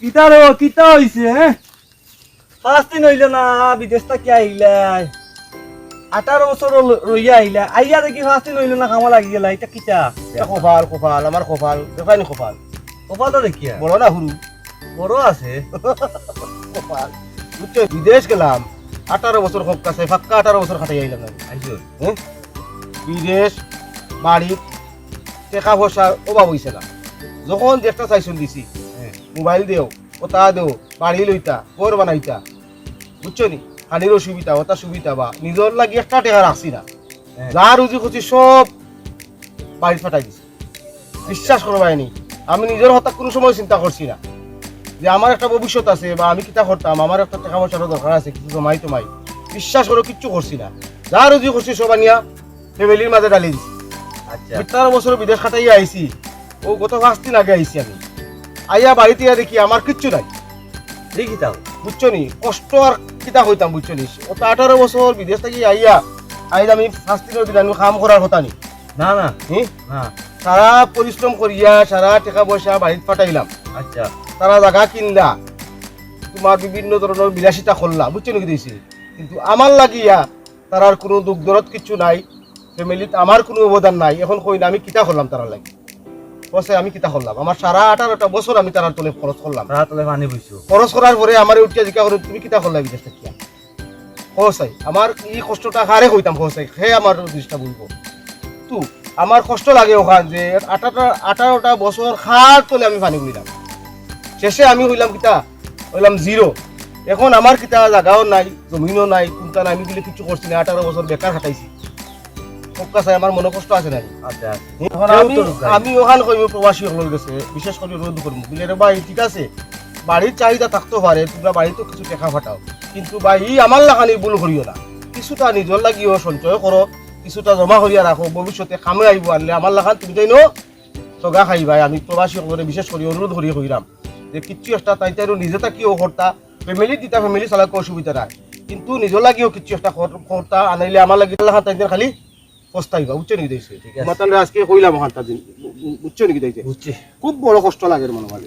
কিতার কিতা হইছে হ্যাঁ 5 দিন হইল না বিদেশ থেকে আইলাই 18 বছর রইয়া আইলা আইয়া দেখি 5 দিন হইল না কামা লাগি গেলা এটা কিতা কপাল কপাল আমার কপাল দেখাইনি কপাল কপাল তো দেখিয়া বড় না হুরু বড় আছে কপাল বুঝছো বিদেশ গেলাম 18 বছর হোক কাছে ফাক্কা 18 বছর খাটাই আইলাম আমি আইছো হ্যাঁ বিদেশ বাড়ি টাকা পয়সার অভাব হইছে না যখন যেটা চাইছুন দিছি মোবাইল দেও ওটা দেও বাড়ি লইতা ঘর বানাইতা বুঝছো নি হানির সুবিধা ওটা সুবিধা বা নিজের লাগি একটা টাকা রাখছি না যা রুজি খুঁজি সব বাড়ি ফাটাই দিছি বিশ্বাস করবাইনি আমি নিজের হঠাৎ কোনো সময় চিন্তা করছি না যে আমার একটা ভবিষ্যৎ আছে বা আমি কিতা করতাম আমার একটা টাকা পয়সারও দরকার আছে কিছু জমাই টমাই বিশ্বাস করো কিচ্ছু করছি না যা রুজি করছি সব আনিয়া ফ্যামিলির মাঝে ডালি দিছি আচ্ছা 18 বছর বিদেশ খাটাইয়া আইছি ও গত 5 দিন আগে আইছি আমি আইয়া বাড়িতে দেখি আমার কিচ্ছু নাই দেখি তাও বুঝছো নি কষ্ট আর কিতা হইতাম বুঝছো নি ও তো 18 বছর বিদেশ থেকে আইয়া আমি 5 দিনের দিন আমি কাম করার কথা নি না না না সারা পরিশ্রম করিয়া সারা টাকা পয়সা বাড়িতে পাঠাইলাম আচ্ছা তারা জায়গা কিনলা তোমার বিভিন্ন ধরনের বিলাসিতা করলা বুঝছো নাকি দিয়েছি কিন্তু আমার লাগিয়া তার কোনো দুঃখ দরদ কিছু নাই ফ্যামিলিতে আমার কোনো অবদান নাই এখন কই না আমি কিতা করলাম তারা লাগি বসে আমি কিতা করলাম আমার সারা 18টা বছর আমি তার তলে খরচ করলাম রাতলে পানি বইছো খরচ করার পরে আমার উঠিয়া জিজ্ঞাসা করে তুমি কিতা করলা বিদেশ থেকে খোসাই আমার এই কষ্টটা হারে হইতাম খোসাই সে আমার জিনিসটা বলবো তো আমার কষ্ট লাগে ওখান যে 18টা বছর খার তলে আমি পানি বুড়িলাম শেষে আমি হইলাম কিতা হইলাম জিরো এখন আমার কিতা জায়গাও নাই জমিনও নাই কোনটা নাই আমি দিলে কিছু করছি না 18 বছর বেকার খাটাইছি কাছে আমার মনে কষ্ট আছে নাই আচ্ছা এখন আমি ওখানে কইব প্রবাসী হল গেছে বিশেষ করে রোদ করবো বলে রে ভাই ঠিক আছে বাড়ির চাহিদা থাকতে পারে তোমরা বাড়িতে কিছু টাকা ফাটাও কিন্তু ভাই আমার লাগানি ভুল করিও না কিছুটা নিজের লাগিও সঞ্চয় করো কিছুটা জমা করিয়া রাখো ভবিষ্যতে কামে আইব আনলে আমার লাগান তুমি তাই সগা খাই ভাই আমি প্রবাসী সকলে বিশেষ করে অনুরোধ করিয়া কইরাম যে কিচ্ছু একটা তাই তাই নিজে থাকিও করতা ফ্যামিলি দিতা ফ্যামিলি চালাকে অসুবিধা নাই কিন্তু নিজের লাগিও কিচ্ছু একটা করতা আনাইলে আমার লাগি লাগান তাই খালি পস্তাইবা বুঝছো নাকি দিয়েছে ঠিক আছে মাতাল আজকে কইলাম ওখানটা দিন বুঝছো নাকি দিয়েছে বুঝছি খুব বড় কষ্ট লাগে মনে হয়